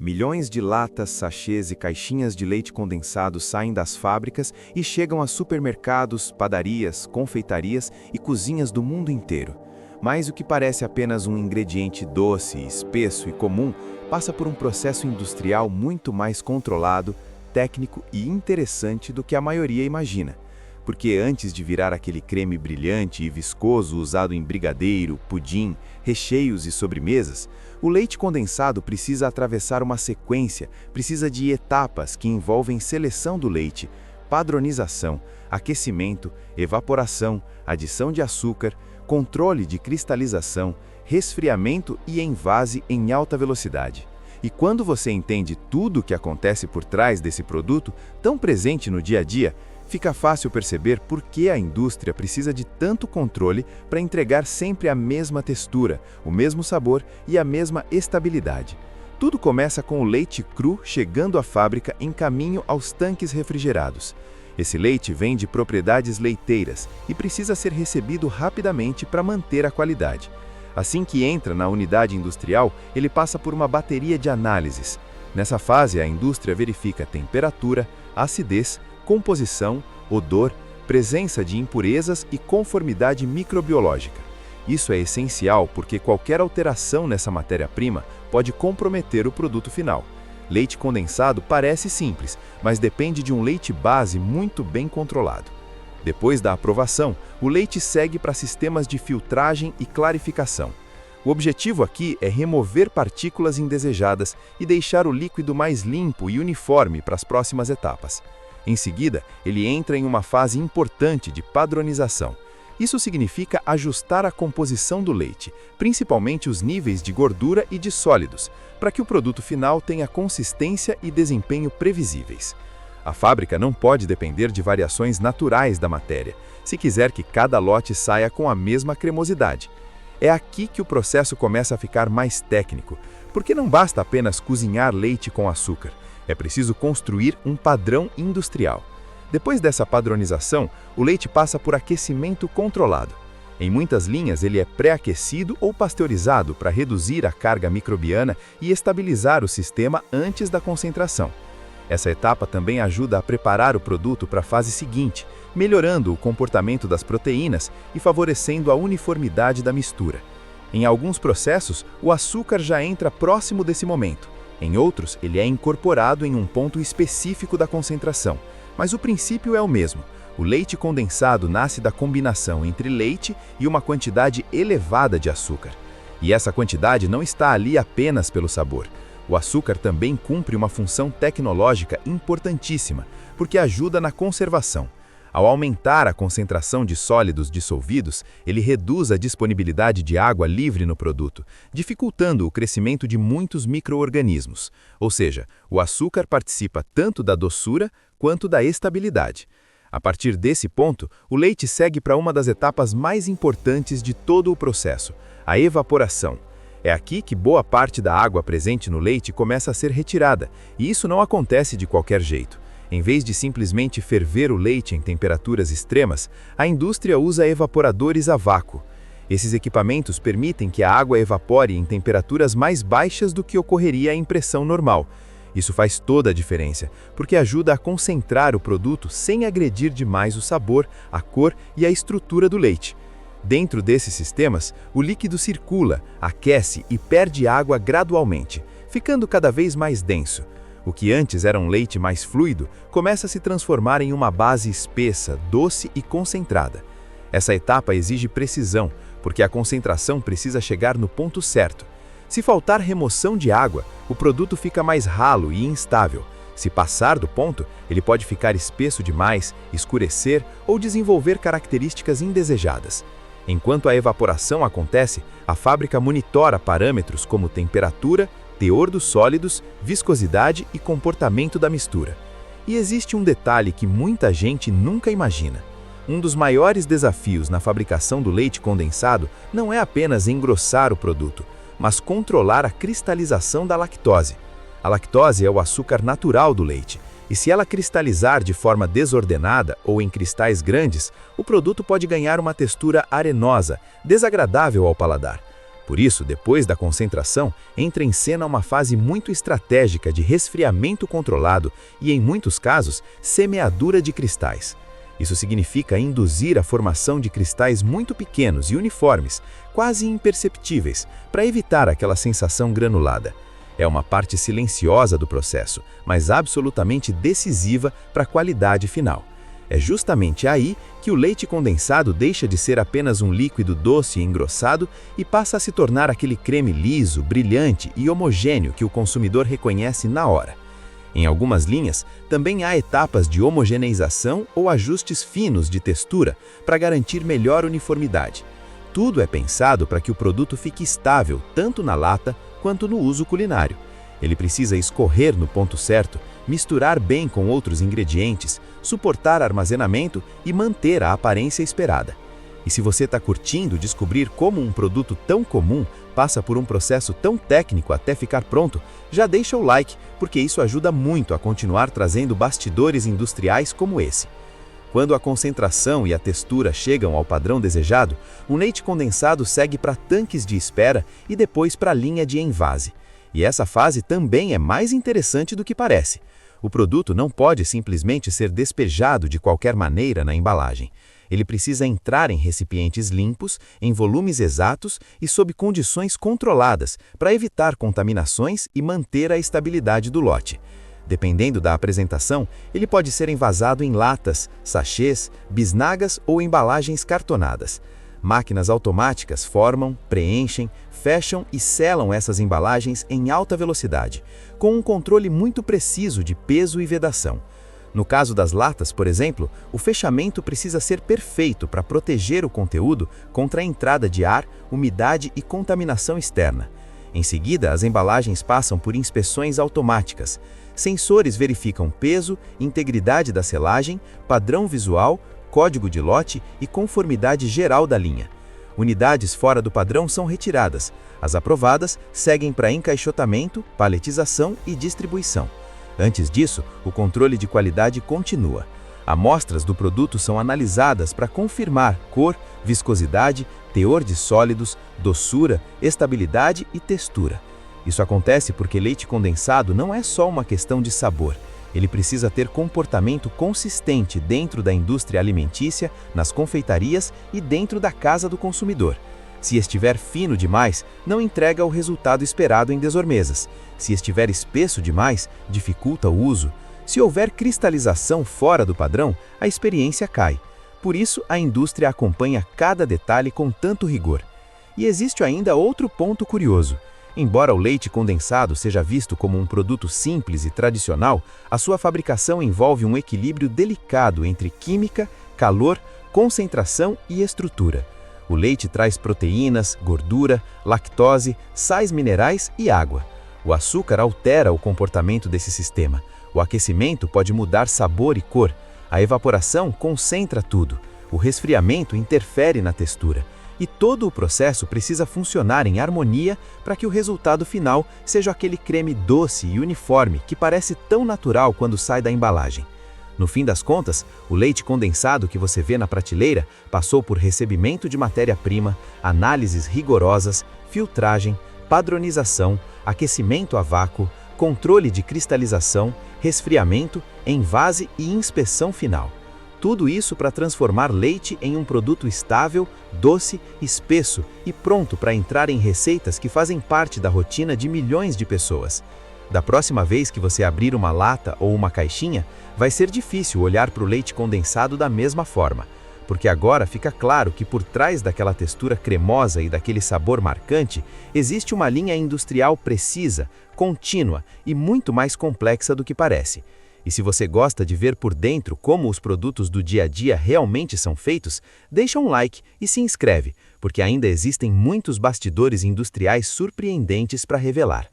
Milhões de latas, sachês e caixinhas de leite condensado saem das fábricas e chegam a supermercados, padarias, confeitarias e cozinhas do mundo inteiro. Mas o que parece apenas um ingrediente doce, espesso e comum, passa por um processo industrial muito mais controlado, técnico e interessante do que a maioria imagina. Porque antes de virar aquele creme brilhante e viscoso usado em brigadeiro, pudim, recheios e sobremesas, o leite condensado precisa atravessar uma sequência, precisa de etapas que envolvem seleção do leite, padronização, aquecimento, evaporação, adição de açúcar, controle de cristalização, resfriamento e envase em alta velocidade. E quando você entende tudo o que acontece por trás desse produto, tão presente no dia a dia, fica fácil perceber por que a indústria precisa de tanto controle para entregar sempre a mesma textura, o mesmo sabor e a mesma estabilidade. Tudo começa com o leite cru chegando à fábrica em caminho aos tanques refrigerados. Esse leite vem de propriedades leiteiras e precisa ser recebido rapidamente para manter a qualidade. Assim que entra na unidade industrial, ele passa por uma bateria de análises. Nessa fase, a indústria verifica temperatura, acidez, composição, odor, presença de impurezas e conformidade microbiológica. Isso é essencial porque qualquer alteração nessa matéria-prima pode comprometer o produto final. Leite condensado parece simples, mas depende de um leite base muito bem controlado. Depois da aprovação, o leite segue para sistemas de filtragem e clarificação. O objetivo aqui é remover partículas indesejadas e deixar o líquido mais limpo e uniforme para as próximas etapas. Em seguida, ele entra em uma fase importante de padronização. Isso significa ajustar a composição do leite, principalmente os níveis de gordura e de sólidos, para que o produto final tenha consistência e desempenho previsíveis. A fábrica não pode depender de variações naturais da matéria, se quiser que cada lote saia com a mesma cremosidade. É aqui que o processo começa a ficar mais técnico, porque não basta apenas cozinhar leite com açúcar. É preciso construir um padrão industrial. Depois dessa padronização, o leite passa por aquecimento controlado. Em muitas linhas, ele é pré-aquecido ou pasteurizado para reduzir a carga microbiana e estabilizar o sistema antes da concentração. Essa etapa também ajuda a preparar o produto para a fase seguinte, melhorando o comportamento das proteínas e favorecendo a uniformidade da mistura. Em alguns processos, o açúcar já entra próximo desse momento. Em outros, ele é incorporado em um ponto específico da concentração, mas o princípio é o mesmo. O leite condensado nasce da combinação entre leite e uma quantidade elevada de açúcar. E essa quantidade não está ali apenas pelo sabor. O açúcar também cumpre uma função tecnológica importantíssima, porque ajuda na conservação. Ao aumentar a concentração de sólidos dissolvidos, ele reduz a disponibilidade de água livre no produto, dificultando o crescimento de muitos micro-organismos. Ou seja, o açúcar participa tanto da doçura quanto da estabilidade. A partir desse ponto, o leite segue para uma das etapas mais importantes de todo o processo, a evaporação. É aqui que boa parte da água presente no leite começa a ser retirada, e isso não acontece de qualquer jeito. Em vez de simplesmente ferver o leite em temperaturas extremas, a indústria usa evaporadores a vácuo. Esses equipamentos permitem que a água evapore em temperaturas mais baixas do que ocorreria em pressão normal. Isso faz toda a diferença, porque ajuda a concentrar o produto sem agredir demais o sabor, a cor e a estrutura do leite. Dentro desses sistemas, o líquido circula, aquece e perde água gradualmente, ficando cada vez mais denso. O que antes era um leite mais fluido, começa a se transformar em uma base espessa, doce e concentrada. Essa etapa exige precisão, porque a concentração precisa chegar no ponto certo. Se faltar remoção de água, o produto fica mais ralo e instável. Se passar do ponto, ele pode ficar espesso demais, escurecer ou desenvolver características indesejadas. Enquanto a evaporação acontece, a fábrica monitora parâmetros como temperatura, teor dos sólidos, viscosidade e comportamento da mistura. E existe um detalhe que muita gente nunca imagina. Um dos maiores desafios na fabricação do leite condensado não é apenas engrossar o produto, mas controlar a cristalização da lactose. A lactose é o açúcar natural do leite, e se ela cristalizar de forma desordenada ou em cristais grandes, o produto pode ganhar uma textura arenosa, desagradável ao paladar. Por isso, depois da concentração, entra em cena uma fase muito estratégica de resfriamento controlado e, em muitos casos, semeadura de cristais. Isso significa induzir a formação de cristais muito pequenos e uniformes, quase imperceptíveis, para evitar aquela sensação granulada. É uma parte silenciosa do processo, mas absolutamente decisiva para a qualidade final. É justamente aí que o leite condensado deixa de ser apenas um líquido doce e engrossado e passa a se tornar aquele creme liso, brilhante e homogêneo que o consumidor reconhece na hora. Em algumas linhas, também há etapas de homogeneização ou ajustes finos de textura para garantir melhor uniformidade. Tudo é pensado para que o produto fique estável tanto na lata quanto no uso culinário. Ele precisa escorrer no ponto certo, misturar bem com outros ingredientes, suportar armazenamento e manter a aparência esperada. E se você está curtindo descobrir como um produto tão comum passa por um processo tão técnico até ficar pronto, já deixa o like, porque isso ajuda muito a continuar trazendo bastidores industriais como esse. Quando a concentração e a textura chegam ao padrão desejado, o leite condensado segue para tanques de espera e depois para a linha de envase. E essa fase também é mais interessante do que parece. O produto não pode simplesmente ser despejado de qualquer maneira na embalagem. Ele precisa entrar em recipientes limpos, em volumes exatos e sob condições controladas, para evitar contaminações e manter a estabilidade do lote. Dependendo da apresentação, ele pode ser envasado em latas, sachês, bisnagas ou embalagens cartonadas. Máquinas automáticas formam, preenchem, fecham e selam essas embalagens em alta velocidade, com um controle muito preciso de peso e vedação. No caso das latas, por exemplo, o fechamento precisa ser perfeito para proteger o conteúdo contra a entrada de ar, umidade e contaminação externa. Em seguida, as embalagens passam por inspeções automáticas. Sensores verificam peso, integridade da selagem, padrão visual, código de lote e conformidade geral da linha. Unidades fora do padrão são retiradas. As aprovadas seguem para encaixotamento, paletização e distribuição. Antes disso, o controle de qualidade continua. Amostras do produto são analisadas para confirmar cor, viscosidade, teor de sólidos, doçura, estabilidade e textura. Isso acontece porque leite condensado não é só uma questão de sabor. Ele precisa ter comportamento consistente dentro da indústria alimentícia, nas confeitarias e dentro da casa do consumidor. Se estiver fino demais, não entrega o resultado esperado em desormesas. Se estiver espesso demais, dificulta o uso. Se houver cristalização fora do padrão, a experiência cai. Por isso, a indústria acompanha cada detalhe com tanto rigor. E existe ainda outro ponto curioso. Embora o leite condensado seja visto como um produto simples e tradicional, a sua fabricação envolve um equilíbrio delicado entre química, calor, concentração e estrutura. O leite traz proteínas, gordura, lactose, sais minerais e água. O açúcar altera o comportamento desse sistema. O aquecimento pode mudar sabor e cor. A evaporação concentra tudo. O resfriamento interfere na textura. E todo o processo precisa funcionar em harmonia para que o resultado final seja aquele creme doce e uniforme que parece tão natural quando sai da embalagem. No fim das contas, o leite condensado que você vê na prateleira passou por recebimento de matéria-prima, análises rigorosas, filtragem, padronização, aquecimento a vácuo, controle de cristalização, resfriamento, envase e inspeção final. Tudo isso para transformar leite em um produto estável, doce, espesso e pronto para entrar em receitas que fazem parte da rotina de milhões de pessoas. Da próxima vez que você abrir uma lata ou uma caixinha, vai ser difícil olhar para o leite condensado da mesma forma, porque agora fica claro que por trás daquela textura cremosa e daquele sabor marcante, existe uma linha industrial precisa, contínua e muito mais complexa do que parece. E se você gosta de ver por dentro como os produtos do dia a dia realmente são feitos, deixa um like e se inscreve, porque ainda existem muitos bastidores industriais surpreendentes para revelar.